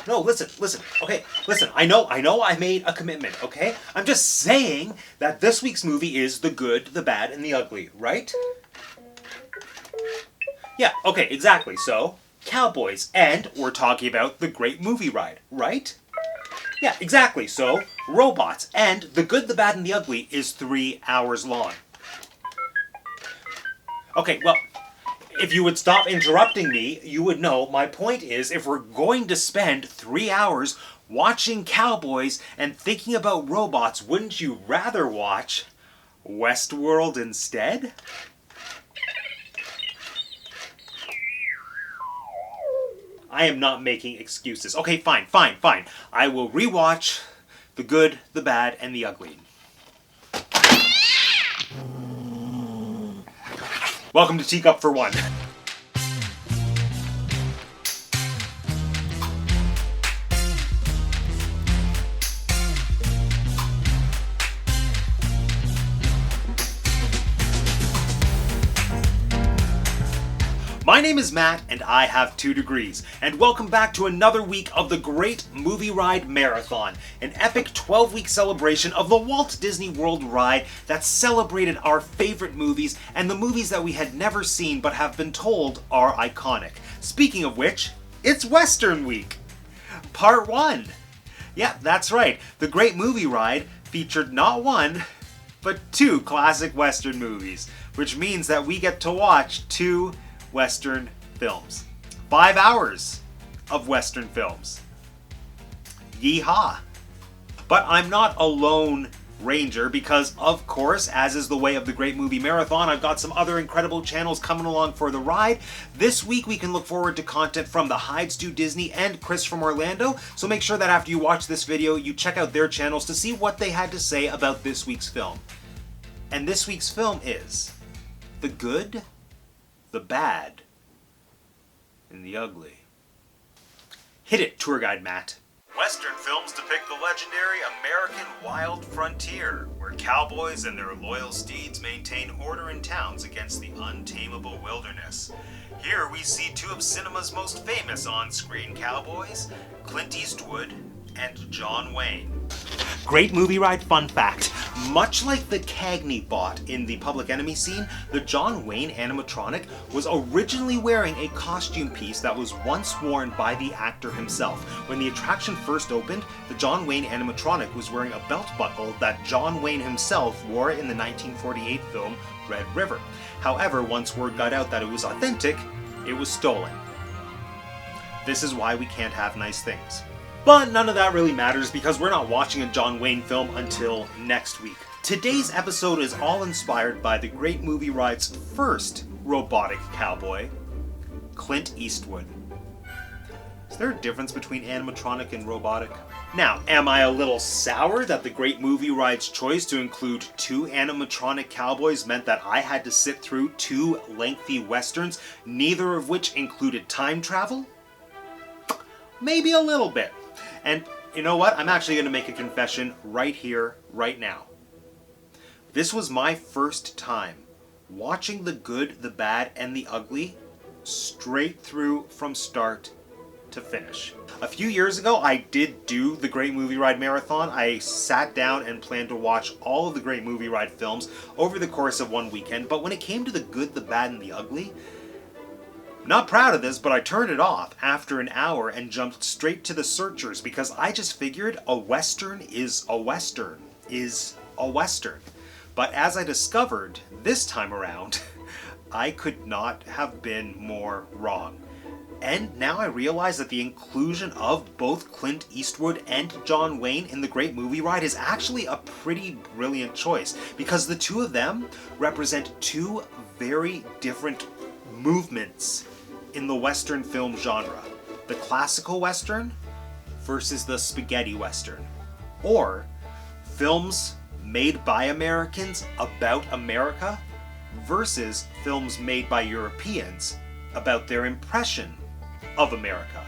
No, listen. Okay, listen, I know I made a commitment, okay? I'm just saying that this week's movie is The Good, the Bad, and the Ugly, right? Yeah, okay, exactly. So, cowboys, and we're talking about The Great Movie Ride, right? Yeah, exactly. So, robots, and The Good, the Bad, and the Ugly is 3 hours long. Okay, well, if you would stop interrupting me, you would know my point is if we're going to spend 3 hours watching cowboys and thinking about robots, wouldn't you rather watch Westworld instead? I am not making excuses. Okay, fine. I will rewatch The Good, the Bad, and the Ugly. Welcome to Teacup for One. My name is Matt, and I have 2 degrees, and welcome back to another week of the Great Movie Ride Marathon, an epic 12-week celebration of the Walt Disney World ride that celebrated our favorite movies and the movies that we had never seen but have been told are iconic. Speaking of which, it's Western Week! Part 1! Yeah, that's right, the Great Movie Ride featured not 1, but 2 classic Western movies, which means that we get to watch 2 Western films. 5 hours of Western films. Yeehaw! But I'm not a lone ranger because, of course, as is the way of the Great Movie Marathon, I've got some other incredible channels coming along for the ride. This week we can look forward to content from the Hides Do Disney and Chris from Orlando, so make sure that after you watch this video, you check out their channels to see what they had to say about this week's film. And this week's film is The Good, the Bad, and the Ugly. Hit it, tour guide Matt. Western films depict the legendary American wild frontier, where cowboys and their loyal steeds maintain order in towns against the untamable wilderness. Here we see 2 of cinema's most famous on-screen cowboys, Clint Eastwood and John Wayne. Great movie ride fun fact. Much like the Cagney bot in the Public Enemy scene, the John Wayne animatronic was originally wearing a costume piece that was once worn by the actor himself. When the attraction first opened, the John Wayne animatronic was wearing a belt buckle that John Wayne himself wore in the 1948 film Red River. However, once word got out that it was authentic, it was stolen. This is why we can't have nice things. But none of that really matters because we're not watching a John Wayne film until next week. Today's episode is all inspired by the Great Movie Ride's first robotic cowboy, Clint Eastwood. Is there a difference between animatronic and robotic? Now, am I a little sour that the Great Movie Ride's choice to include 2 animatronic cowboys meant that I had to sit through 2 lengthy westerns, neither of which included time travel? Maybe a little bit. And you know what? I'm actually going to make a confession right here, right now. This was my first time watching The Good, the Bad, and the Ugly straight through from start to finish. A few years ago, I did do the Great Movie Ride Marathon. I sat down and planned to watch all of the Great Movie Ride films over the course of one weekend. But when it came to The Good, the Bad, and the Ugly, not proud of this, but I turned it off after an hour and jumped straight to the Searchers because I just figured a Western is a Western is a Western. But as I discovered this time around, I could not have been more wrong. And now I realize that the inclusion of both Clint Eastwood and John Wayne in the Great Movie Ride is actually a pretty brilliant choice because the 2 of them represent 2 very different movements in the Western film genre. The classical Western versus the spaghetti Western. Or films made by Americans about America versus films made by Europeans about their impression of America.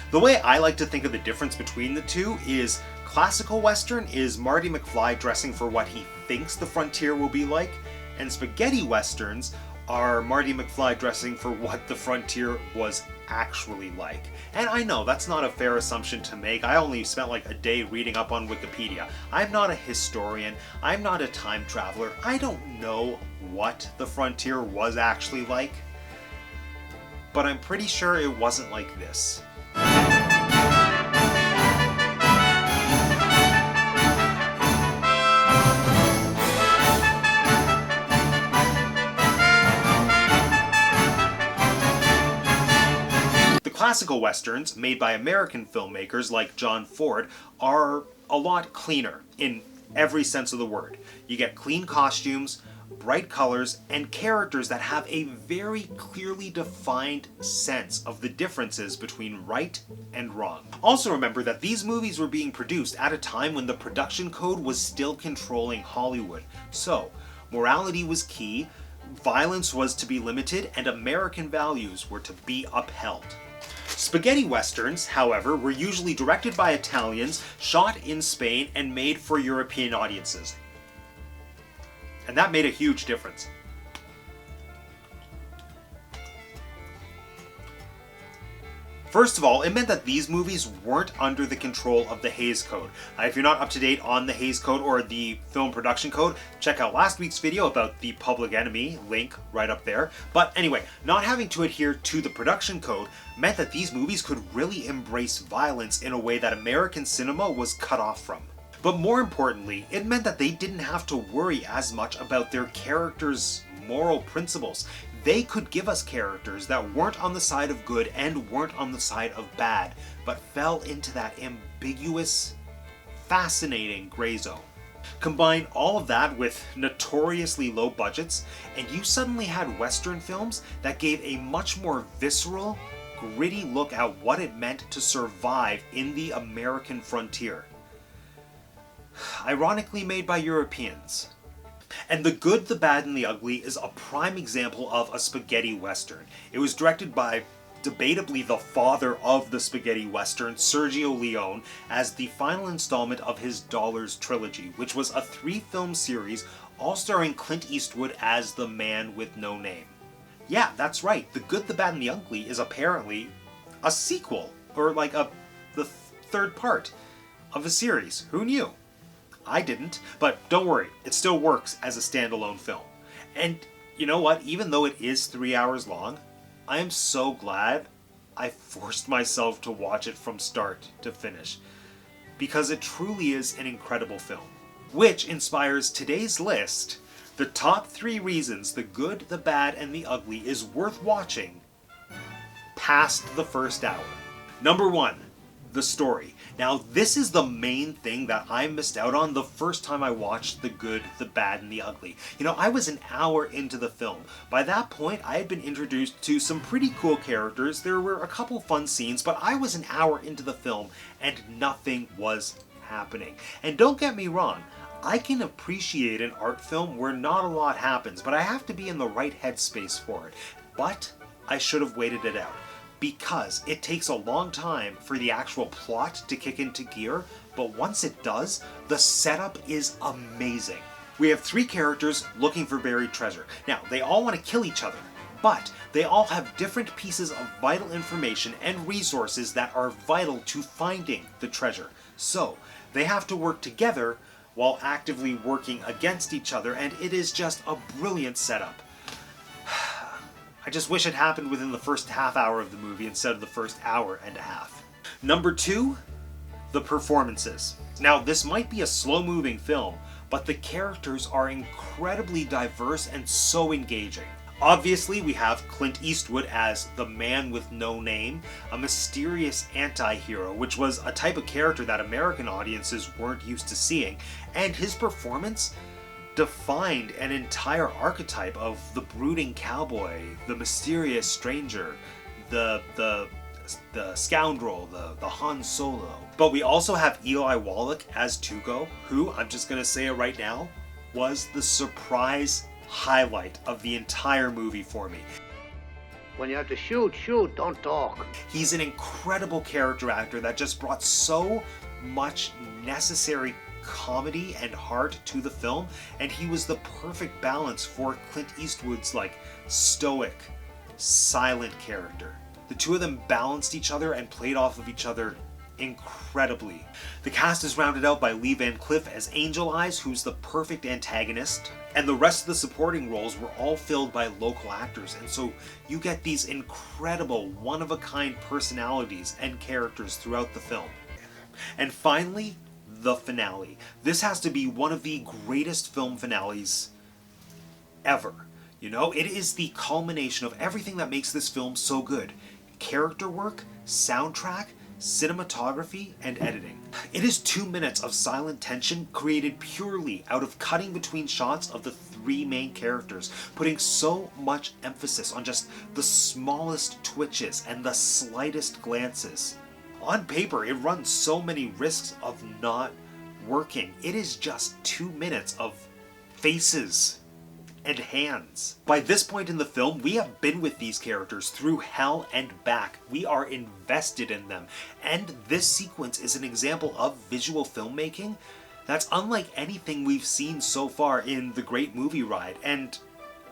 The way I like to think of the difference between the 2 is classical Western is Marty McFly dressing for what he thinks the frontier will be like, and spaghetti Westerns are Marty McFly dressing for what the frontier was actually like. And I know that's not a fair assumption to make. I only spent like a day reading up on Wikipedia. I'm not a historian. I'm not a time traveler. I don't know what the frontier was actually like. But I'm pretty sure it wasn't like this. Classical westerns, made by American filmmakers like John Ford, are a lot cleaner in every sense of the word. You get clean costumes, bright colors, and characters that have a very clearly defined sense of the differences between right and wrong. Also remember that these movies were being produced at a time when the production code was still controlling Hollywood. So, morality was key, violence was to be limited, and American values were to be upheld. Spaghetti westerns, however, were usually directed by Italians, shot in Spain, and made for European audiences. And that made a huge difference. First of all, it meant that these movies weren't under the control of the Hays Code. If you're not up to date on the Hays Code or the Film Production Code, check out last week's video about the Public Enemy, link right up there. But anyway, not having to adhere to the production code meant that these movies could really embrace violence in a way that American cinema was cut off from. But more importantly, it meant that they didn't have to worry as much about their characters' moral principles. They could give us characters that weren't on the side of good and weren't on the side of bad, but fell into that ambiguous, fascinating gray zone. Combine all of that with notoriously low budgets, and you suddenly had Western films that gave a much more visceral, gritty look at what it meant to survive in the American frontier. Ironically made by Europeans. And The Good, the Bad, and the Ugly is a prime example of a spaghetti western. It was directed by, debatably, the father of the spaghetti western, Sergio Leone, as the final installment of his Dollars trilogy, which was a 3-film series, all starring Clint Eastwood as the man with no name. Yeah, that's right, The Good, the Bad, and the Ugly is apparently a sequel, or like the third part of a series. Who knew? I didn't, but don't worry, it still works as a standalone film. And you know what, even though it is 3 hours long, I am so glad I forced myself to watch it from start to finish, because it truly is an incredible film, which inspires today's list, the top 3 reasons The Good, the Bad, and the Ugly is worth watching past the first hour. Number 1, the story. Now, this is the main thing that I missed out on the first time I watched The Good, the Bad, and the Ugly. You know, I was an hour into the film. By that point, I had been introduced to some pretty cool characters. There were a couple fun scenes, but I was an hour into the film and nothing was happening. And don't get me wrong, I can appreciate an art film where not a lot happens, but I have to be in the right headspace for it. But I should have waited it out, because it takes a long time for the actual plot to kick into gear, but once it does, the setup is amazing. We have 3 characters looking for buried treasure. Now, they all want to kill each other, but they all have different pieces of vital information and resources that are vital to finding the treasure. So, they have to work together while actively working against each other, and it is just a brilliant setup. I just wish it happened within the first half hour of the movie instead of the first hour and a half. Number 2, the performances. Now, this might be a slow-moving film, but the characters are incredibly diverse and so engaging. Obviously, we have Clint Eastwood as the man with no name, a mysterious anti-hero, which was a type of character that American audiences weren't used to seeing, and his performance defined an entire archetype of the brooding cowboy, the mysterious stranger, the scoundrel, the Han Solo. But we also have Eli Wallach as Tuco, who, I'm just gonna say it right now, was the surprise highlight of the entire movie for me. When you have to shoot, shoot, don't talk. He's an incredible character actor that just brought so much necessary comedy and heart to the film, and he was the perfect balance for Clint Eastwood's like stoic, silent character. The two of them balanced each other and played off of each other incredibly. The cast is rounded out by Lee Van Cleef as Angel Eyes, who's the perfect antagonist, and the rest of the supporting roles were all filled by local actors, and so you get these incredible, one-of-a-kind personalities and characters throughout the film. And finally, the finale. This has to be one of the greatest film finales ever. You know, it is the culmination of everything that makes this film so good. Character work, soundtrack, cinematography, and editing. It is 2 minutes of silent tension created purely out of cutting between shots of the three main characters, putting so much emphasis on just the smallest twitches and the slightest glances. On paper, it runs so many risks of not working. It is just 2 minutes of faces and hands. By this point in the film, we have been with these characters through hell and back. We are invested in them. And this sequence is an example of visual filmmaking that's unlike anything we've seen so far in The Great Movie Ride. And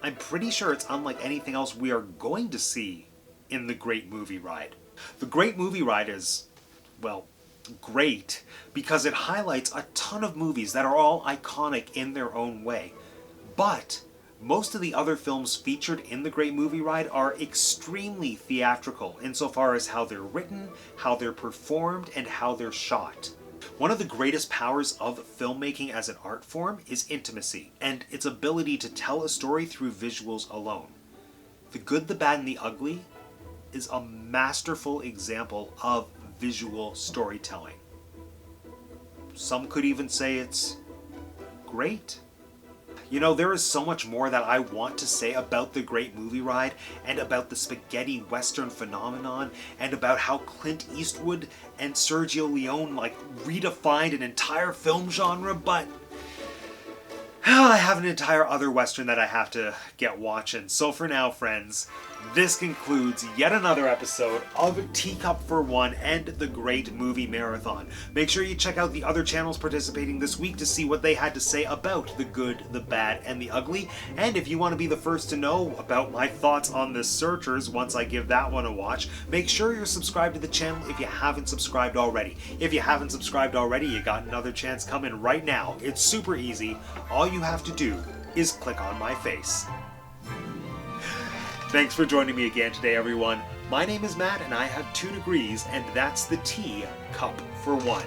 I'm pretty sure it's unlike anything else we are going to see in The Great Movie Ride. The Great Movie Ride is, well, great because it highlights a ton of movies that are all iconic in their own way. But most of the other films featured in The Great Movie Ride are extremely theatrical insofar as how they're written, how they're performed, and how they're shot. One of the greatest powers of filmmaking as an art form is intimacy, and its ability to tell a story through visuals alone. The Good, the Bad, and the Ugly is a masterful example of visual storytelling. Some could even say it's great. You know, there is so much more that I want to say about The Great Movie Ride and about the spaghetti western phenomenon and about how Clint Eastwood and Sergio Leone redefined an entire film genre, but I have an entire other western that I have to get watching. So for now, friends, this concludes yet another episode of Teacup for One and the Great Movie Marathon. Make sure you check out the other channels participating this week to see what they had to say about The Good, the Bad, and the Ugly. And if you want to be the first to know about my thoughts on The Searchers once I give that one a watch, make sure you're subscribed to the channel if you haven't subscribed already. If you haven't subscribed already, you got another chance coming right now. It's super easy. All you have to do is click on my face. Thanks for joining me again today, everyone. My name is Matt, and I have 2 degrees, and that's the Tea Cup for One.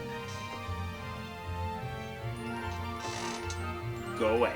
Go away.